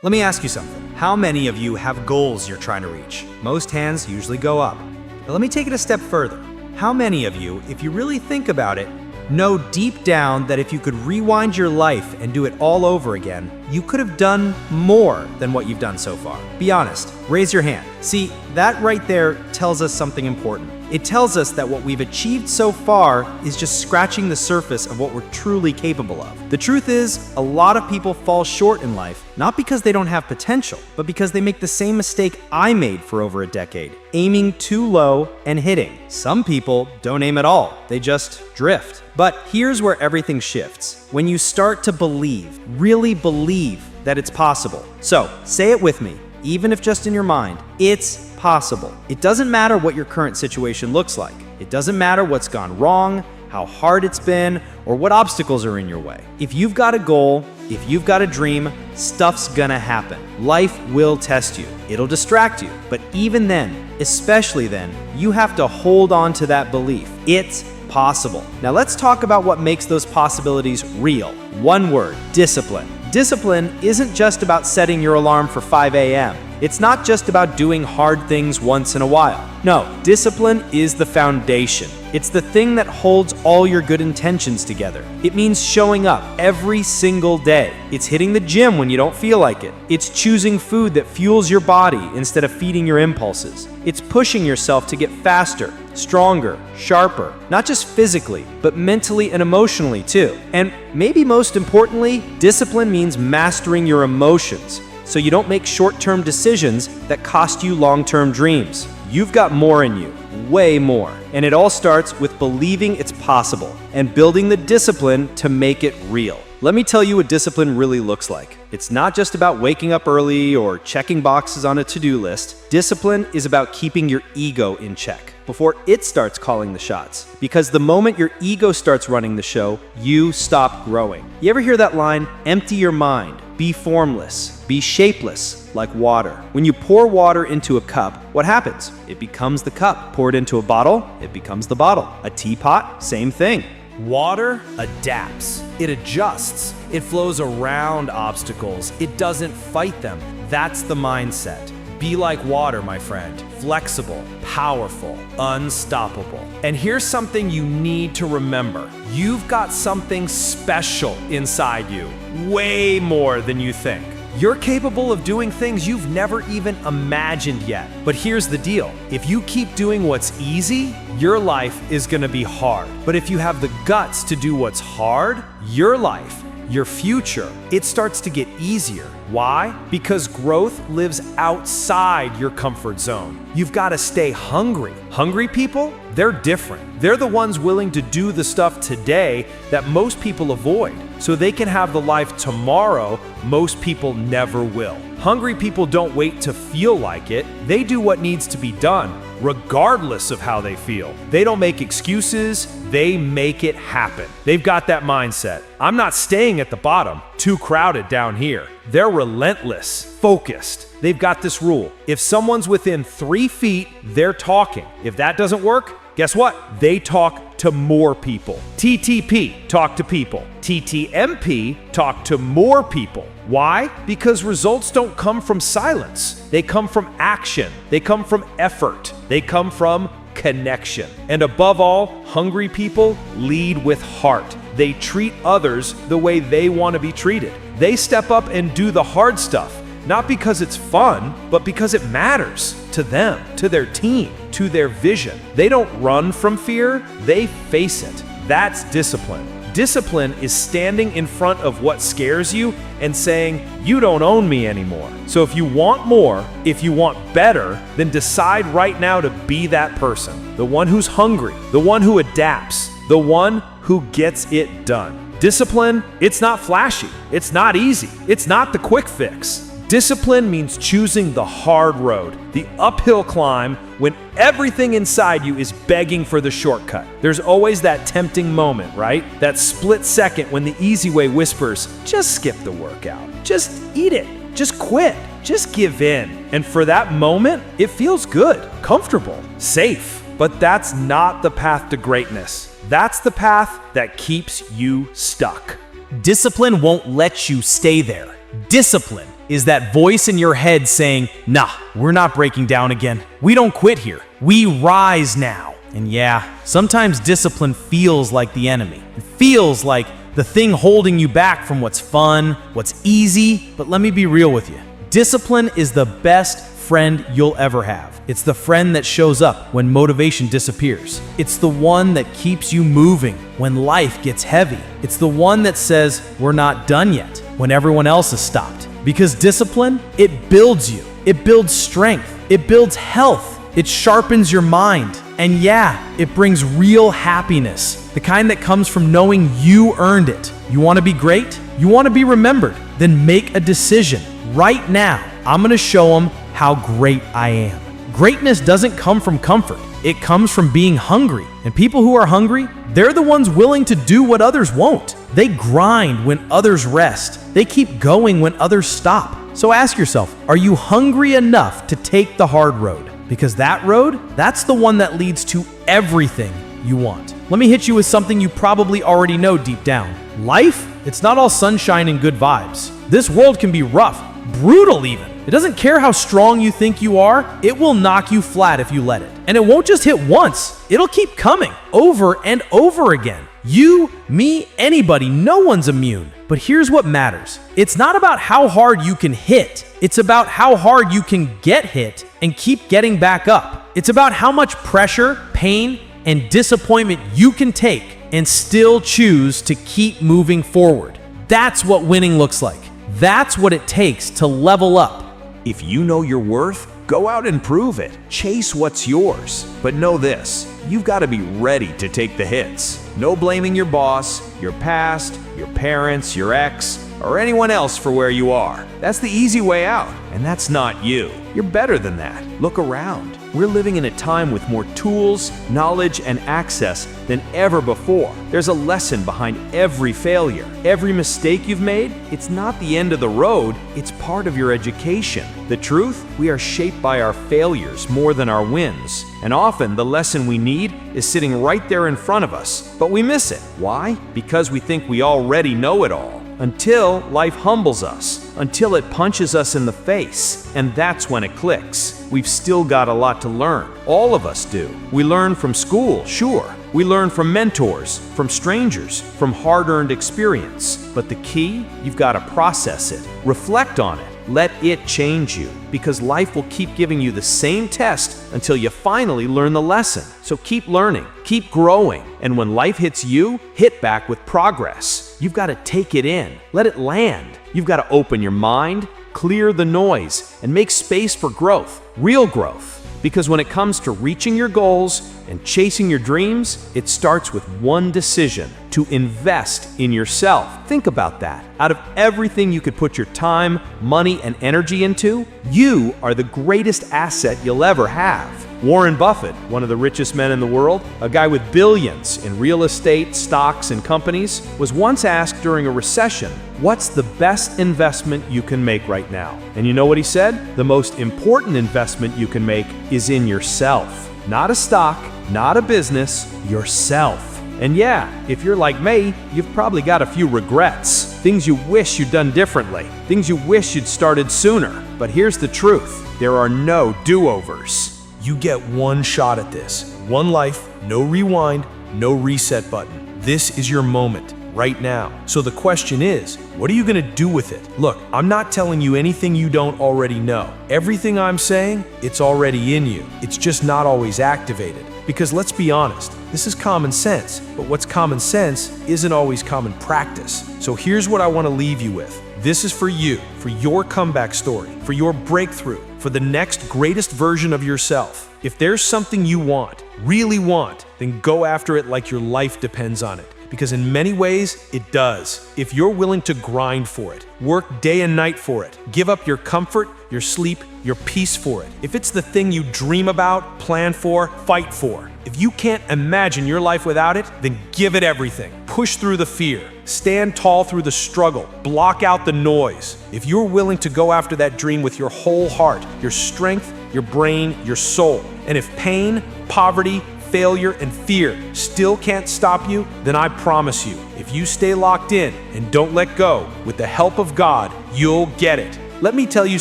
Let me ask you something. How many of you have goals you're trying to reach? Most hands usually go up. But let me take it a step further. How many of you, if you really think about it, know deep down that if you could rewind your life and do it all over again, you could have done more than what you've done so far? Be honest. Raise your hand. See, that right there tells us something important. It tells us that what we've achieved so far is just scratching the surface of what we're truly capable of. The truth is, a lot of people fall short in life, not because they don't have potential, but because they make the same mistake I made for over a decade, aiming too low and hitting. Some people don't aim at all, they just drift. But here's where everything shifts. When you start to believe, really believe that it's possible. So, say it with me. Even if just in your mind, it's possible. It doesn't matter what your current situation looks like. It doesn't matter what's gone wrong, how hard it's been, or what obstacles are in your way. If you've got a goal, if you've got a dream, stuff's gonna happen. Life will test you. It'll distract you. But even then, especially then, you have to hold on to that belief. It's possible. Now let's talk about what makes those possibilities real. One word: discipline. Discipline isn't just about setting your alarm for 5 a.m. It's not just about doing hard things once in a while. No, discipline is the foundation. It's the thing that holds all your good intentions together. It means showing up every single day. It's hitting the gym when you don't feel like it. It's choosing food that fuels your body instead of feeding your impulses. It's pushing yourself to get faster, stronger, sharper, not just physically, but mentally and emotionally too. And maybe most importantly, discipline means mastering your emotions, so you don't make short-term decisions that cost you long-term dreams. You've got more in you, way more. And it all starts with believing it's possible and building the discipline to make it real. Let me tell you what discipline really looks like. It's not just about waking up early or checking boxes on a to-do list. Discipline is about keeping your ego in check before it starts calling the shots. Because the moment your ego starts running the show, you stop growing. You ever hear that line, empty your mind, be formless, be shapeless like water? When you pour water into a cup, what happens? It becomes the cup. Pour it into a bottle, it becomes the bottle. A teapot, same thing. Water adapts, it adjusts, it flows around obstacles, it doesn't fight them. That's the mindset. Be like water, my friend. Flexible, powerful, unstoppable. And here's something you need to remember. You've got something special inside you, way more than you think. You're capable of doing things you've never even imagined yet. But here's the deal. If you keep doing what's easy, your life is gonna be hard. But if you have the guts to do what's hard, your life, your future, it starts to get easier. Why? Because growth lives outside your comfort zone. You've got to stay hungry. Hungry people, they're different. They're the ones willing to do the stuff today that most people avoid, so they can have the life tomorrow most people never will. Hungry people don't wait to feel like it. They do what needs to be done, regardless of how they feel. They don't make excuses, they make it happen. They've got that mindset. I'm not staying at the bottom, too crowded down here. They're relentless, focused. They've got this rule. If someone's within 3 feet, they're talking. If that doesn't work, guess what? They talk to more people. TTP, talk to people. TTMP, talk to more people. Why? Because results don't come from silence. They come from action. They come from effort. They come from connection. And above all, hungry people lead with heart. They treat others the way they want to be treated. They step up and do the hard stuff, not because it's fun, but because it matters to them, to their team, to their vision. They don't run from fear, they face it. That's discipline. Discipline is standing in front of what scares you and saying, you don't own me anymore. So if you want more, if you want better, then decide right now to be that person. The one who's hungry, the one who adapts, the one who gets it done. Discipline, it's not flashy, it's not easy, it's not the quick fix. Discipline means choosing the hard road, the uphill climb when everything inside you is begging for the shortcut. There's always that tempting moment, right? That split second when the easy way whispers, just skip the workout, just eat it, just quit, just give in. And for that moment, it feels good, comfortable, safe. But that's not the path to greatness. That's the path that keeps you stuck. Discipline won't let you stay there. Discipline is that voice in your head saying, nah, we're not breaking down again. We don't quit here. We rise now. And yeah, sometimes discipline feels like the enemy. It feels like the thing holding you back from what's fun, what's easy. But let me be real with you. Discipline is the best friend you'll ever have. It's the friend that shows up when motivation disappears. It's the one that keeps you moving when life gets heavy. It's the one that says, we're not done yet, when everyone else has stopped. Because discipline, it builds you. It builds strength. It builds health. It sharpens your mind. And yeah, it brings real happiness, the kind that comes from knowing you earned it. You want to be great? You want to be remembered? Then make a decision right now. I'm going to show them how great I am. Greatness doesn't come from comfort. It comes from being hungry. And people who are hungry, they're the ones willing to do what others won't. They grind when others rest. They keep going when others stop. So ask yourself, are you hungry enough to take the hard road? Because that road, that's the one that leads to everything you want. Let me hit you with something you probably already know deep down. Life, it's not all sunshine and good vibes. This world can be rough, brutal even. It doesn't care how strong you think you are, it will knock you flat if you let it. And it won't just hit once, it'll keep coming over and over again. You, me, anybody, no one's immune. But here's what matters. It's not about how hard you can hit. It's about how hard you can get hit and keep getting back up. It's about how much pressure, pain, and disappointment you can take and still choose to keep moving forward. That's what winning looks like. That's what it takes to level up. If you know your worth, go out and prove it. Chase what's yours. But know this, you've got to be ready to take the hits. No blaming your boss, your past, your parents, your ex, or anyone else for where you are. That's the easy way out, and that's not you. You're better than that. Look around. We're living in a time with more tools, knowledge, and access than ever before. There's a lesson behind every failure. Every mistake you've made, it's not the end of the road, it's part of your education. The truth, we are shaped by our failures more than our wins. And often, the lesson we need is sitting right there in front of us, but we miss it. Why? Because we think we already know it all. Until life humbles us, until it punches us in the face, and that's when it clicks. We've still got a lot to learn. All of us do. We learn from school, sure. We learn from mentors, from strangers, from hard-earned experience. But the key, you've got to process it, reflect on it, let it change you, because life will keep giving you the same test until you finally learn the lesson. So keep learning, keep growing, and when life hits you, hit back with progress. You've got to take it in, let it land. You've got to open your mind, clear the noise, and make space for growth, real growth. Because when it comes to reaching your goals and chasing your dreams, it starts with one decision: to invest in yourself. Think about that. Out of everything you could put your time, money, and energy into, you are the greatest asset you'll ever have. Warren Buffett, one of the richest men in the world, a guy with billions in real estate, stocks, and companies, was once asked during a recession, what's the best investment you can make right now? And you know what he said? The most important investment you can make is in yourself. Not a stock, not a business, yourself. And yeah, if you're like me, you've probably got a few regrets. Things you wish you'd done differently. Things you wish you'd started sooner. But here's the truth. There are no do-overs. You get one shot at this. One life, no rewind, no reset button. This is your moment, right now. So the question is, what are you gonna do with it? Look, I'm not telling you anything you don't already know. Everything I'm saying, it's already in you. It's just not always activated. Because let's be honest, this is common sense, but what's common sense isn't always common practice. So here's what I want to leave you with. This is for you, for your comeback story, for your breakthrough, for the next greatest version of yourself. If there's something you want, really want, then go after it like your life depends on it. Because in many ways, it does. If you're willing to grind for it, work day and night for it, give up your comfort, your sleep, your peace for it. If it's the thing you dream about, plan for, fight for. If you can't imagine your life without it, then give it everything. Push through the fear. Stand tall through the struggle. Block out the noise. If you're willing to go after that dream with your whole heart, your strength, your brain, your soul, and if pain, poverty, failure, and fear still can't stop you, then I promise you, if you stay locked in and don't let go, with the help of God, you'll get it. Let me tell you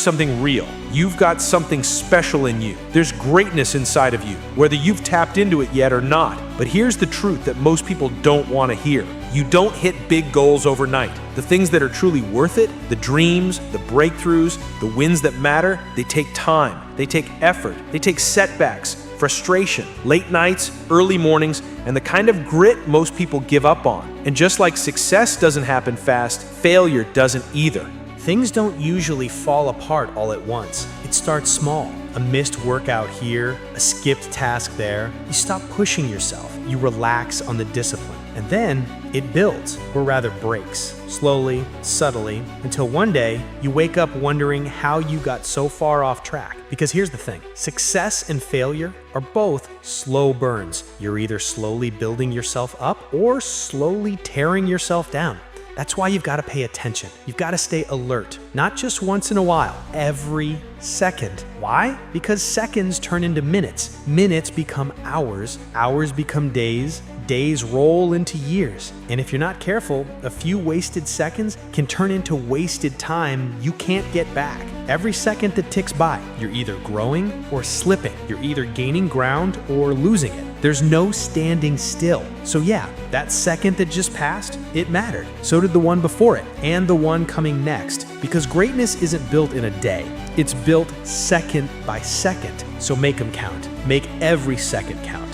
something real. You've got something special in you. There's greatness inside of you, whether you've tapped into it yet or not. But here's the truth that most people don't want to hear. You don't hit big goals overnight. The things that are truly worth it, the dreams, the breakthroughs, the wins that matter, they take time, they take effort, they take setbacks, frustration, late nights, early mornings, and the kind of grit most people give up on. And just like success doesn't happen fast, failure doesn't either. Things don't usually fall apart all at once. It starts small. A missed workout here, a skipped task there. You stop pushing yourself. You relax on the discipline. And then it builds, or rather breaks, slowly, subtly, until one day you wake up wondering how you got so far off track. Because here's the thing, success and failure are both slow burns. You're either slowly building yourself up or slowly tearing yourself down. That's why you've got to pay attention. You've got to stay alert, not just once in a while, every second. Why? Because seconds turn into minutes. Minutes become hours. Hours become days. Days roll into years. And if you're not careful, a few wasted seconds can turn into wasted time you can't get back. Every second that ticks by, you're either growing or slipping. You're either gaining ground or losing it. There's no standing still. So yeah, that second that just passed, it mattered. So did the one before it and the one coming next. Because greatness isn't built in a day. It's built second by second. So make them count. Make every second count.